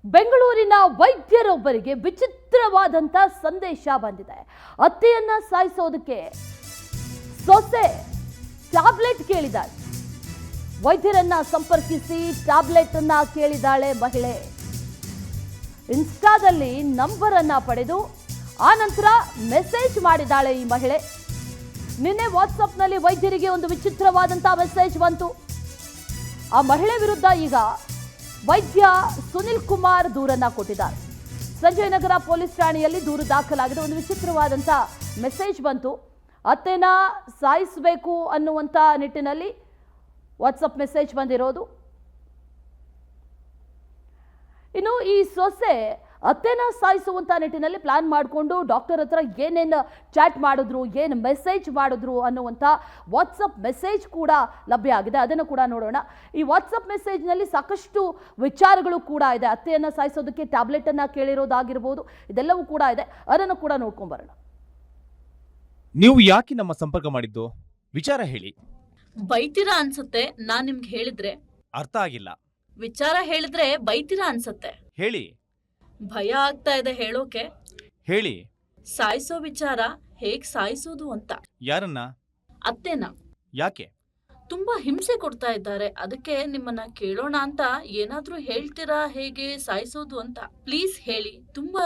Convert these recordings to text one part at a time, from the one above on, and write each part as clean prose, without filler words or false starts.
ಬೆಂಗಳೂರಿನ ವೈದ್ಯರೊಬ್ಬರಿಗೆ ವಿಚಿತ್ರವಾದಂತ ಸಂದೇಶ ಬಂದಿದೆ. ಅತ್ತೆಯನ್ನ ಸಾಯಿಸೋದಕ್ಕೆ ಸೊಸೆ ಟ್ಯಾಬ್ಲೆಟ್ ಕೇಳಿದಾಳೆ. ವೈದ್ಯರನ್ನ ಸಂಪರ್ಕಿಸಿ ಟ್ಯಾಬ್ಲೆಟ್ ಅನ್ನ ಕೇಳಿದಾಳೆ ಮಹಿಳೆ. ಇನ್ಸ್ಟಾದಲ್ಲಿ ನಂಬರ್ ಅನ್ನ ಪಡೆದು ಆ ನಂತರ ಮೆಸೇಜ್ ಮಾಡಿದಾಳೆ ಈ ಮಹಿಳೆ. ನಿನ್ನೆ ವಾಟ್ಸ್ಆಪ್ನಲ್ಲಿ ವೈದ್ಯರಿಗೆ ಒಂದು ವಿಚಿತ್ರವಾದಂತಹ ಮೆಸೇಜ್ ಬಂತು. ಆ ಮಹಿಳೆ ವಿರುದ್ಧ ಈಗ ವೈದ್ಯ ಸುನಿಲ್ ಕುಮಾರ್ ದೂರನ್ನ ಕೊಟ್ಟಿದ್ದಾರೆ. ಸಂಜಯ್ ನಗರ ಪೊಲೀಸ್ ಠಾಣೆಯಲ್ಲಿ ದೂರು ದಾಖಲಾಗಿದೆ. ಒಂದು ವಿಚಿತ್ರವಾದಂಥ ಮೆಸೇಜ್ ಬಂತು. ಅತ್ತೆನ ಸಾಯಿಸಬೇಕು ಅನ್ನುವಂಥ ನಿಟ್ಟಿನಲ್ಲಿ ವಾಟ್ಸಪ್ ಮೆಸೇಜ್ ಬಂದಿರೋದು. ಇನ್ನು ಈ ಸೊಸೆ ಅತ್ತೆನ ಸಾಯಿಸುವಂಥ ನಿಟ್ಟಿನಲ್ಲಿ ಪ್ಲಾನ್ ಮಾಡಿಕೊಂಡು ಡಾಕ್ಟರ್ ಹತ್ರ ಏನೇನು ಚಾಟ್ ಮಾಡಿದ್ರು, ಏನು ಮೆಸೇಜ್ ಮಾಡಿದ್ರು ಅನ್ನುವಂಥ ವಾಟ್ಸಪ್ ಮೆಸೇಜ್ ಕೂಡ ಲಭ್ಯ ಆಗಿದೆ. ಅದನ್ನು ಕೂಡ ನೋಡೋಣ. ಈ ವಾಟ್ಸಪ್ ಮೆಸೇಜ್ನಲ್ಲಿ ಸಾಕಷ್ಟು ವಿಚಾರಗಳು ಕೂಡ ಇದೆ. ಅತ್ತೆಯನ್ನು ಸಾಯಿಸೋದಕ್ಕೆ ಟ್ಯಾಬ್ಲೆಟನ್ನು ಕೇಳಿರೋದಾಗಿರ್ಬೋದು, ಇದೆಲ್ಲವೂ ಕೂಡ ಇದೆ. ಅದನ್ನು ಕೂಡ ನೋಡ್ಕೊಂಬರೋಣ. ನೀವು ಯಾಕೆ ನಮ್ಮ ಸಂಪರ್ಕ ಮಾಡಿದ್ದು? ವಿಚಾರ ಹೇಳಿ. ಬೈತೀರಾ ಅನ್ಸುತ್ತೆ. ನಾನ್ ನಿಮ್ಗೆ ಹೇಳಿದ್ರೆ ಅರ್ಥ ಆಗಿಲ್ಲ. ವಿಚಾರ ಹೇಳಿದ್ರೆ ಬೈತೀರಾ ಅನ್ಸುತ್ತೆ. ಹೇಳಿ. ಭಯ ಆಗ್ತಾ ಇದೆ ಹೇಳೋಕೆ. ಹೇಳಿ. ಸಾಯಿಸೋ ವಿಚಾರ, ಹೇಗ್ ಸಾಯಿಸೋದು ಅಂತ. ಯಾರನ್ನ? ಅತ್ತೆನ. ಯಾಕೆ? ತುಂಬಾ ಹಿಂಸೆ ಕೊಡ್ತಾ ಇದ್ದಾರೆ. ಅದಕ್ಕೆ ನಿಮ್ಮನ್ನ ಕೇಳೋಣ ಅಂತ. ಏನಾದ್ರೂ ಹೇಳ್ತೀರಾ ಹೇಗೆ ಸಾಯಿಸೋದು ಅಂತ? ಪ್ಲೀಸ್ ಹೇಳಿ. ತುಂಬಾ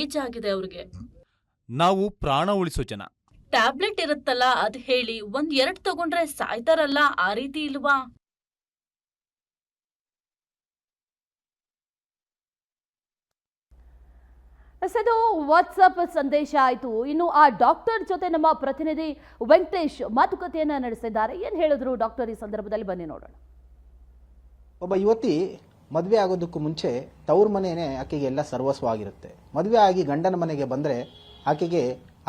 ಏಜ್ ಆಗಿದೆ ಅವ್ರಿಗೆ. ನಾವು ಪ್ರಾಣ ಉಳಿಸೋ ಜನ. ಟ್ಯಾಬ್ಲೆಟ್ ಇರುತ್ತಲ್ಲ, ಅದ್ ಹೇಳಿ. 1-2 ತಗೊಂಡ್ರೆ ಸಾಯ್ತಾರಲ್ಲ, ಆ ರೀತಿ ಇಲ್ವಾ? ಇದು ವಾಟ್ಸಪ್ ಸಂದೇಶ ಆಯಿತು. ಇನ್ನು ಆ ಡಾಕ್ಟರ್ ಜೊತೆ ನಮ್ಮ ಪ್ರತಿನಿಧಿ ವೆಂಕಟೇಶ್ ಮಾತುಕತೆಯನ್ನ ನಡೆಸಿದ್ದಾರೆ. ಏನು ಹೇಳಿದ್ರು ಡಾಕ್ಟರ್ ಈ ಸಂದರ್ಭದಲ್ಲಿ? ಬನ್ನಿ ನೋಡೋಣ. ಒಬ್ಬ ಯುವತಿ ಮದುವೆ ಆಗೋದಕ್ಕೂ ಮುಂಚೆ ತವ್ರ ಮನೆಯೇ ಆಕೆಗೆ ಎಲ್ಲ ಸರ್ವಸ್ವವಾಗಿರುತ್ತೆ. ಮದುವೆ ಆಗಿ ಗಂಡನ ಮನೆಗೆ ಬಂದರೆ ಆಕೆಗೆ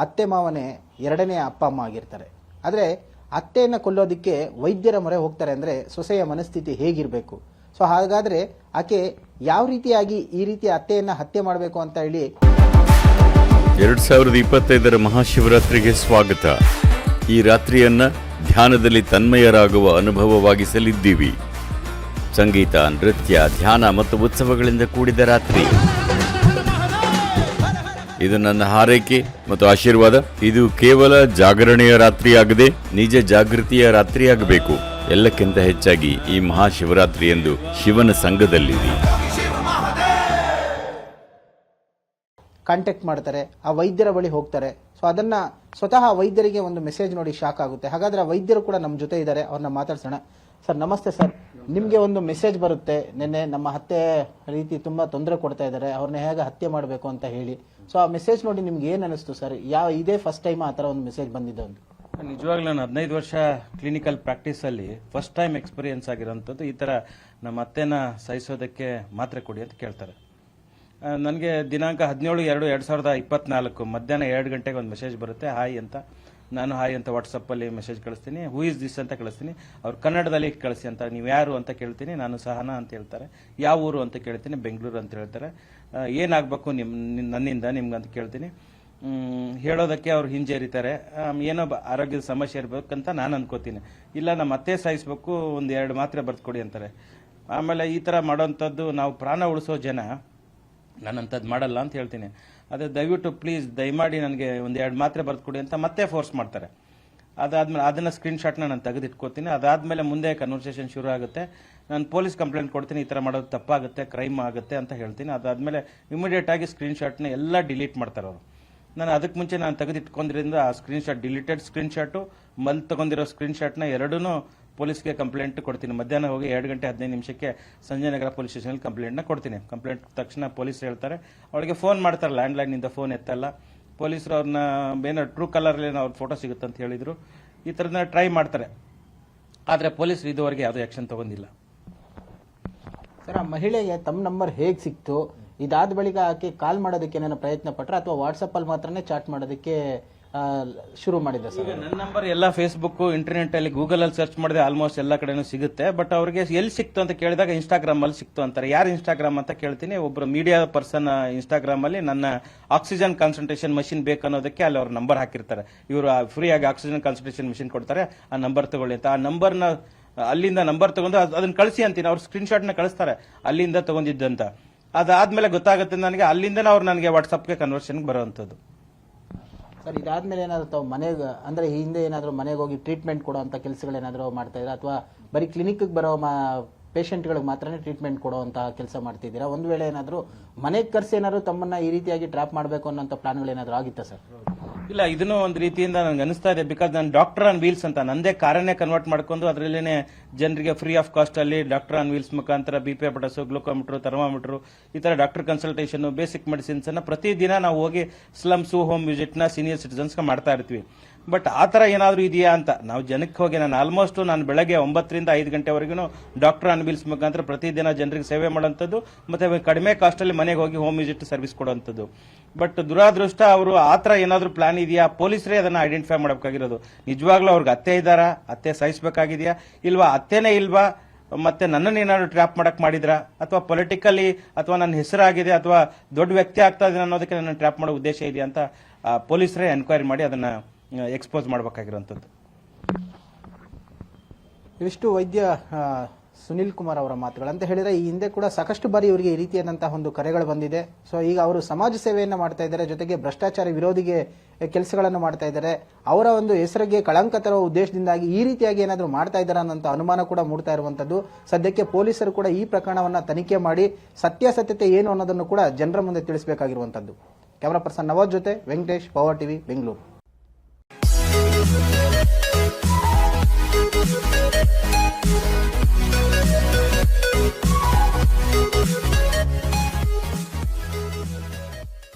ಅತ್ತೆ ಮಾವನೇ ಎರಡನೇ ಅಪ್ಪ ಅಮ್ಮ ಆಗಿರ್ತಾರೆ. ಆದರೆ ಅತ್ತೆಯನ್ನು ಕೊಲ್ಲೋದಕ್ಕೆ ವೈದ್ಯರ ಮೊರೆ ಹೋಗ್ತಾರೆ ಅಂದರೆ ಸೊಸೆಯ ಮನಸ್ಥಿತಿ ಹೇಗಿರಬೇಕು? ಸೊ ಹಾಗಾದರೆ ಆಕೆ ಯಾವ ರೀತಿಯಾಗಿ ಈ ರೀತಿಯ ಅತ್ತೆಯನ್ನು ಹತ್ಯೆ ಮಾಡಬೇಕು ಅಂತ ಹೇಳಿ 2025ರ ಮಹಾಶಿವರಾತ್ರಿಗೆ ಸ್ವಾಗತ. ಈ ರಾತ್ರಿಯನ್ನ ಧ್ಯಾನದಲ್ಲಿ ತನ್ಮಯರಾಗುವ ಅನುಭವವಾಗಿಸಲಿದ್ದೀವಿ. ಸಂಗೀತ, ನೃತ್ಯ, ಧ್ಯಾನ ಮತ್ತು ಉತ್ಸವಗಳಿಂದ ಕೂಡಿದ ರಾತ್ರಿ. ಇದು ನನ್ನ ಹಾರೈಕೆ ಮತ್ತು ಆಶೀರ್ವಾದ. ಇದು ಕೇವಲ ಜಾಗರಣೆಯ ರಾತ್ರಿಯಾಗದೆ ನಿಜ ಜಾಗೃತಿಯ ರಾತ್ರಿಯಾಗಬೇಕು. ಎಲ್ಲಕ್ಕಿಂತ ಹೆಚ್ಚಾಗಿ ಈ ಮಹಾಶಿವರಾತ್ರಿಯಂದು ಶಿವನ ಸಂಘದಲ್ಲಿರಿ. ಕಾಂಟ್ಯಾಕ್ಟ್ ಮಾಡ್ತಾರೆ, ಆ ವೈದ್ಯರ ಬಳಿ ಹೋಗ್ತಾರೆ. ಸೊ ಅದನ್ನ ಸ್ವತಃ ವೈದ್ಯರಿಗೆ ಒಂದು ಮೆಸೇಜ್ ನೋಡಿ ಶಾಕ್ ಆಗುತ್ತೆ. ಹಾಗಾದ್ರೆ ಆ ವೈದ್ಯರು ಕೂಡ ನಮ್ಮ ಜೊತೆ ಇದ್ದಾರೆ, ಅವ್ರನ್ನ ಮಾತಾಡ್ಸೋಣ. ಸರ್ ನಮಸ್ತೆ. ಸರ್, ನಿಮಗೆ ಒಂದು ಮೆಸೇಜ್ ಬರುತ್ತೆ, ನಿನ್ನೆ ನಮ್ಮ ಹತ್ಯೆ ರೀತಿ ತುಂಬಾ ತೊಂದರೆ ಕೊಡ್ತಾ ಇದ್ದಾರೆ, ಅವ್ರನ್ನ ಹೇಗೆ ಹತ್ಯೆ ಮಾಡಬೇಕು ಅಂತ ಹೇಳಿ. ಸೊ ಆ ಮೆಸೇಜ್ ನೋಡಿ ನಿಮ್ಗೆ ಏನ್ ಅನಿಸ್ತು ಸರ್? ಇದೇ ಫಸ್ಟ್ ಟೈಮ್ ಆ ತರ ಒಂದು ಮೆಸೇಜ್ ಬಂದಿದ್ದು? ನಿಜವಾಗ್ಲೂ ನಾನು 15 ವರ್ಷ ಕ್ಲಿನಿಕಲ್ ಪ್ರಾಕ್ಟೀಸ್ ಅಲ್ಲಿ ಫಸ್ಟ್ ಟೈಮ್ ಎಕ್ಸ್ಪೀರಿಯನ್ಸ್ ಆಗಿರೋಂಥದ್ದು. ಈ ತರ ನಮ್ಮ ಅತ್ತೆನ ಸಾಯಿಸೋದಕ್ಕೆ ಮಾತ್ರೆ ಕೊಡಿ ಅಂತ ಕೇಳ್ತಾರೆ. ನನಗೆ ದಿನಾಂಕ 17/2/2024 ಮಧ್ಯಾಹ್ನ 2 ಗಂಟೆಗೆ ಒಂದು ಮೆಸೇಜ್ ಬರುತ್ತೆ, ಹಾಯ್ ಅಂತ. ನಾನು ಹಾಯ್ ಅಂತ ವಾಟ್ಸಪ್ಪಲ್ಲಿ ಮೆಸೇಜ್ ಕಳಿಸ್ತೀನಿ. ಹೂ ಇಸ್ ದಿಸ್ ಅಂತ ಕಳಿಸ್ತೀನಿ. ಅವ್ರು ಕನ್ನಡದಲ್ಲಿ ಕಳಿಸಿ ಅಂತ. ನೀವು ಯಾರು ಅಂತ ಕೇಳ್ತೀನಿ. ನಾನು ಸಹನಾ ಅಂತ ಹೇಳ್ತಾರೆ. ಯಾವ ಊರು ಅಂತ ಕೇಳ್ತೀನಿ. ಬೆಂಗಳೂರು ಅಂತ ಹೇಳ್ತಾರೆ. ಏನಾಗಬೇಕು ನನ್ನಿಂದ ನಿಮ್ಗೆ ಅಂತ ಕೇಳ್ತೀನಿ. ಹೇಳೋದಕ್ಕೆ ಅವ್ರು ಹಿಂಜರಿತಾರೆ. ಏನೋ ಆರೋಗ್ಯದ ಸಮಸ್ಯೆ ಇರ್ಬೇಕಂತ ನಾನು ಅನ್ಕೋತೀನಿ. ಇಲ್ಲ, ನಮ್ಮ ಅತ್ತೆ ಸಾಯಿಸ್ಬೇಕು, 1-2 ಮಾತ್ರೆ ಬರ್ದುಕೊಡಿ ಅಂತಾರೆ. ಆಮೇಲೆ ಈ ಥರ ಮಾಡೋಂಥದ್ದು, ನಾವು ಪ್ರಾಣ ಉಳಿಸೋ ಜನ, ನಾನಂಥದ್ದು ಮಾಡಲ್ಲ ಅಂತ ಹೇಳ್ತೀನಿ. ಅದೇ ದಯವಿಟ್ಟು ಪ್ಲೀಸ್ ದಯಮಾಡಿ ನನಗೆ 1-2 ಮಾತ್ರೆ ಬರ್ದುಕೊಡಿ ಅಂತ ಮತ್ತೆ ಫೋರ್ಸ್ ಮಾಡ್ತಾರೆ. ಅದಾದ್ಮೇಲೆ ಅದನ್ನ ಸ್ಕ್ರೀನ್ಶಾಟ್ನ ನಾನು ತೆಗೆದಿಟ್ಕೋತೀನಿ. ಅದಾದ್ಮೇಲೆ ಮುಂದೆ ಕನ್ವರ್ಸೇಷನ್ ಶುರು ಆಗುತ್ತೆ. ನಾನು ಪೊಲೀಸ್ ಕಂಪ್ಲೇಂಟ್ ಕೊಡ್ತೀನಿ, ಈ ಥರ ಮಾಡೋದು ತಪ್ಪಾಗುತ್ತೆ, ಕ್ರೈಮ್ ಆಗುತ್ತೆ ಅಂತ ಹೇಳ್ತೀನಿ. ಅದಾದ್ಮೇಲೆ ಇಮಿಡಿಯೇಟ್ ಆಗಿ ಸ್ಕ್ರೀನ್ಶಾಟ್ನ ಎಲ್ಲ ಡಿಲೀಟ್ ಮಾಡ್ತಾರೆ ಅವರು. ನಾನು ಅದಕ್ಕೆ ಮುಂಚೆ ನಾನು ತೆಗೆದಿಟ್ಕೊಂಡಿರಿಂದ ಆ ಸ್ಕ್ರೀನ್ಶಾಟ್, ಡಿಲೀಟೆಡ್ ಸ್ಕ್ರೀನ್ಶಾಟು, ತಗೊಂಡಿರೋ ಸ್ಕ್ರೀನ್ಶಾಟ್ನ ಎರಡೂ ಪೊಲೀಸ್ಗೆ ಕಂಪ್ಲೇಂಟ್ ಕೊಡ್ತೀನಿ. ಮಧ್ಯಾಹ್ನ ಹೋಗಿ 2:15 ಸಂಜಯ್ ನಗರ ಪೊಲೀಸ್ ಸ್ಟೇಷನಲ್ಲಿ ಕಂಪ್ಲೇಂಟ್ನ ಕೊಡ್ತೀನಿ. ಕಂಪ್ಲೇಂಟ್ ತಕ್ಷಣ ಪೊಲೀಸ್ ಹೇಳ್ತಾರೆ, ಅವಳಿಗೆ ಫೋನ್ ಮಾಡ್ತಾರೆ, ಲ್ಯಾಂಡ್ಲೈನಿಂದ ಫೋನ್ ಎತ್ತಲ್ಲ. ಪೊಲೀಸರು ಅವ್ರನ್ನ ಏನೋ ಟ್ರೂ ಕಲರಲ್ಲಿ ಅವ್ರ ಫೋಟೋ ಸಿಗುತ್ತೆ ಅಂತ ಹೇಳಿದ್ರು. ಈ ಥರದನ್ನ ಟ್ರೈ ಮಾಡ್ತಾರೆ. ಆದರೆ ಪೊಲೀಸರು ಇದುವರೆಗೆ ಯಾವುದೇ ಆಕ್ಷನ್ ತಗೊಂಡಿಲ್ಲ. ಸರ್, ಆ ಮಹಿಳೆಗೆ ತಮ್ಮ ನಂಬರ್ ಹೇಗೆ ಸಿಕ್ತು? ಇದಾದ ಬಳಿಕ ಆಕೆ ಕಾಲ್ ಮಾಡೋದಕ್ಕೆ ಏನಾದ್ರು ಪ್ರಯತ್ನ ಪಟ್ರೆ ಅಥವಾ ವಾಟ್ಸಪ್ ಅಲ್ಲಿ ಮಾತ್ರನೇ ಚಾಟ್ ಮಾಡೋದಕ್ಕೆ ಶುರು ಮಾಡಿದೆ ಸರ್? ನನ್ನ ನಂಬರ್ ಎಲ್ಲ ಫೇಸ್ಬುಕ್, ಇಂಟರ್ನೆಟ್ ಅಲ್ಲಿ, ಗೂಗಲ್ ಅಲ್ಲಿ ಸರ್ಚ್ ಮಾಡಿದ್ರೆ ಆಲ್ಮೋಸ್ಟ್ ಎಲ್ಲ ಕಡೆನೂ ಸಿಗುತ್ತೆ. ಬಟ್ ಅವ್ರಿಗೆ ಎಲ್ಲಿ ಸಿಕ್ತು ಅಂತ ಕೇಳಿದಾಗ ಇನ್ಸ್ಟಾಗ್ರಾಮ್ ಅಲ್ಲಿ ಸಿಕ್ತು ಅಂತಾರೆ. ಯಾರು ಇನ್ಸ್ಟಾಗ್ರಾಮ್ ಅಂತ ಕೇಳ್ತೀನಿ. ಒಬ್ರು ಮೀಡಿಯಾ ಪರ್ಸನ್ ಇನ್ಸ್ಟಾಗ್ರಾಮ್ ಅಲ್ಲಿ ನನ್ನ ಆಕ್ಸಿಜನ್ ಕಾನ್ಸಂಟ್ರೇಷನ್ ಮಷಿನ್ ಬೇಕನ್ನೋದಕ್ಕೆ ಅಲ್ಲಿ ಅವ್ರ ನಂಬರ್ ಹಾಕಿರ್ತಾರೆ. ಇವರು ಫ್ರೀ ಆಗಿ ಆಕ್ಸಿಜನ್ ಕಾನ್ಸಂಟ್ರೇಷನ್ ಮಷಿನ್ ಕೊಡ್ತಾರೆ, ಆ ನಂಬರ್ ತಗೊಳ್ಳಿ ಅಂತ. ಆ ನಂಬರ್ನ ಅಲ್ಲಿಂದ ನಂಬರ್ ತಗೊಂಡು ಅದನ್ನ ಕಳಿಸಿ ಅಂತೀನಿ. ಅವ್ರು ಸ್ಕ್ರೀನ್ಶಾಟ್ನ ಕಳಿಸ್ತಾರೆ ಅಲ್ಲಿಂದ ತಗೊಂಡಿದ್ದಂತ. ಅದಾದ್ಮೇಲೆ ಗೊತ್ತಾಗುತ್ತೆ ನನಗೆ, ಅಲ್ಲಿಂದನೇ ಅವ್ರು ನನಗೆ ವಾಟ್ಸಪ್ಗೆ ಕನ್ವರ್ಷನ್ಗೆ ಬರೋವಂಥದ್ದು. ಸರ್ ಇದಾದ್ಮೇಲೆ ಏನಾದ್ರು ತಾವು ಮನೆಗೆ ಅಂದ್ರೆ ಹಿಂದೆ ಏನಾದ್ರು ಮನೆಗೆ ಹೋಗಿ ಟ್ರೀಟ್ಮೆಂಟ್ ಕೊಡೋ ಅಂತ ಕೆಲಸಗಳೇನಾದ್ರು ಮಾಡ್ತಾ ಇದ್ದೀರಾ, ಅಥವಾ ಬರೀ ಕ್ಲಿನಿಕ್ಗೆ ಬರೋ ಪೇಷಂಟ್ಗಳಿಗೆ ಮಾತ್ರನೇ ಟ್ರೀಟ್ಮೆಂಟ್ ಕೊಡುವಂತ ಕೆಲಸ ಮಾಡ್ತಿದ್ದೀರಾ? ಒಂದು ವೇಳೆ ಏನಾದ್ರು ಮನೆಗೆ ಕರ್ಸಿ ಏನಾದ್ರು ತಮ್ಮನ್ನ ಈ ರೀತಿಯಾಗಿ ಟ್ರ್ಯಾಪ್ ಮಾಡಬೇಕು ಅನ್ನೋಂಥ ಪ್ಲಾನ್ಗಳು ಏನಾದ್ರು ಆಗಿತ್ತಾ ಸರ್? ಇಲ್ಲ, ಇದನ್ನು ಒಂದು ರೀತಿಯಿಂದ ನನಗೆ ಅನಿಸ್ತಾ ಇದೆ. ಬಿಕಾಸ್ ನಾನು ಡಾಕ್ಟರ್ ಆನ್ ವೀಲ್ಸ್ ಅಂತ ನಂದೇ ಕಾರನ್ನೇ ಕನ್ವರ್ಟ್ ಮಾಡ್ಕೊಂಡು ಅದರಲ್ಲೇನೆ ಜನರಿಗೆ ಫ್ರೀ ಆಫ್ ಕಾಸ್ಟ್ ಅಲ್ಲಿ ಡಾಕ್ಟರ್ ಆನ್ ವೀಲ್ಸ್ ಮುಖಾಂತರ BP ಪಟಸು, ಗ್ಲೂಕೋಮೀಟರ್, ಥರ್ಮಾಮೀಟರ್, ಈ ತರ ಡಾಕ್ಟರ್ ಕನ್ಸಲ್ಟೇಷನ್, ಬೇಸಿಕ್ ಮೆಡಿಸಿನ್ಸ್ ಅನ್ನ ಪ್ರತಿದಿನ ನಾವು ಹೋಗಿ ಸ್ಲಮ್ಸು, ಹೋಮ್ ವಿಸಿಟ್ ನ ಸೀನಿಯರ್ ಸಿಟಿಸನ್ಸ್ ಮಾಡ್ತಾ ಇರ್ತೀವಿ. ಬಟ್ ಆ ಥರ ಏನಾದರೂ ಇದೆಯಾ ಅಂತ ನಾವು ಜನಕ್ಕೆ ಹೋಗಿ ನಾನು ಬೆಳಗ್ಗೆ 9 ರಿಂದ 5 ಗಂಟೆವರೆಗೂ ಡಾಕ್ಟರ್ ಆನ್ ವೀಲ್ಸ್ ಮುಖಾಂತರ ಪ್ರತಿದಿನ ಜನರಿಗೆ ಸೇವೆ ಮಾಡುವಂಥದ್ದು, ಮತ್ತೆ ಕಡಿಮೆ ಕಾಸ್ಟಲ್ಲಿ ಮನೆಗೆ ಹೋಗಿ ಹೋಮ್ ವಿಸಿಟ್ ಸರ್ವಿಸ್ ಕೊಡುವಂಥದ್ದು. ಬಟ್ ದುರಾದೃಷ್ಟ ಅವರು ಆ ಥರ ಏನಾದರೂ ಪ್ಲಾನ್ ಇದೆಯಾ, ಪೊಲೀಸರೇ ಅದನ್ನು ಐಡೆಂಟಿಫೈ ಮಾಡಬೇಕಾಗಿರೋದು. ನಿಜವಾಗ್ಲೂ ಅವ್ರಿಗೆ ಅತ್ತೆ ಇದ್ದಾರಾ, ಅತ್ತೆ ಸಾಯಿಸಬೇಕಾಗಿದೆಯಾ ಇಲ್ವಾ, ಅತ್ತೆನೇ ಇಲ್ವಾ, ಮತ್ತೆ ನನ್ನನ್ನು ಏನಾದ್ರು ಟ್ರ್ಯಾಪ್ ಮಾಡಕ್ ಮಾಡಿದ್ರಾ, ಅಥವಾ ಪೊಲಿಟಿಕಲಿ ಅಥವಾ ನನ್ನ ಹೆಸರಾಗಿದೆ ಅಥವಾ ದೊಡ್ಡ ವ್ಯಕ್ತಿ ಆಗ್ತಾ ಇದೆ ಅನ್ನೋದಕ್ಕೆ ನನ್ನ ಟ್ರ್ಯಾಪ್ ಮಾಡೋ ಉದ್ದೇಶ ಇದೆಯಾ ಅಂತ ಪೊಲೀಸರೇ ಎನ್ಕ್ವೈರಿ ಮಾಡಿ ಅದನ್ನ ಎಕ್ಸ್ಪೋಸ್ ಮಾಡಬೇಕಾಗಿರುವಂಥದ್ದು. ಇವಿಷ್ಟು ವೈದ್ಯ ಸುನಿಲ್ ಕುಮಾರ್ ಅವರ ಮಾತುಗಳು. ಅಂತ ಹೇಳಿದ್ರೆ ಈ ಹಿಂದೆ ಕೂಡ ಸಾಕಷ್ಟು ಬಾರಿ ಇವರಿಗೆ ಈ ರೀತಿಯಾದಂತಹ ಒಂದು ಕರೆಗಳು ಬಂದಿದೆ. ಸೊ ಈಗ ಅವರು ಸಮಾಜ ಸೇವೆಯನ್ನು ಮಾಡ್ತಾ ಇದ್ದಾರೆ, ಜೊತೆಗೆ ಭ್ರಷ್ಟಾಚಾರ ವಿರೋಧಿಗೆ ಕೆಲಸಗಳನ್ನು ಮಾಡ್ತಾ ಇದ್ದಾರೆ. ಅವರ ಒಂದು ಹೆಸರಿಗೆ ಕಳಂಕ ತರುವ ಉದ್ದೇಶದಿಂದಾಗಿ ಈ ರೀತಿಯಾಗಿ ಏನಾದರೂ ಮಾಡ್ತಾ ಇದ್ದಾರೆ ಅನ್ನೋ ಅನುಮಾನ ಕೂಡ ಮೂಡ್ತಾ ಇರುವಂತದ್ದು. ಸದ್ಯಕ್ಕೆ ಪೊಲೀಸರು ಕೂಡ ಈ ಪ್ರಕರಣವನ್ನ ತನಿಖೆ ಮಾಡಿ ಸತ್ಯಾಸತ್ಯತೆ ಏನು ಅನ್ನೋದನ್ನು ಕೂಡ ಜನರ ಮುಂದೆ ತಿಳಿಸಬೇಕಾಗಿರುವಂತದ್ದು. ಕ್ಯಾಮರಾ ಪರ್ಸನ್ ನವಾಜ್ ಜೊತೆ ವೆಂಕಟೇಶ್, ಪವರ್ ಟಿವಿ, ಬೆಂಗಳೂರು.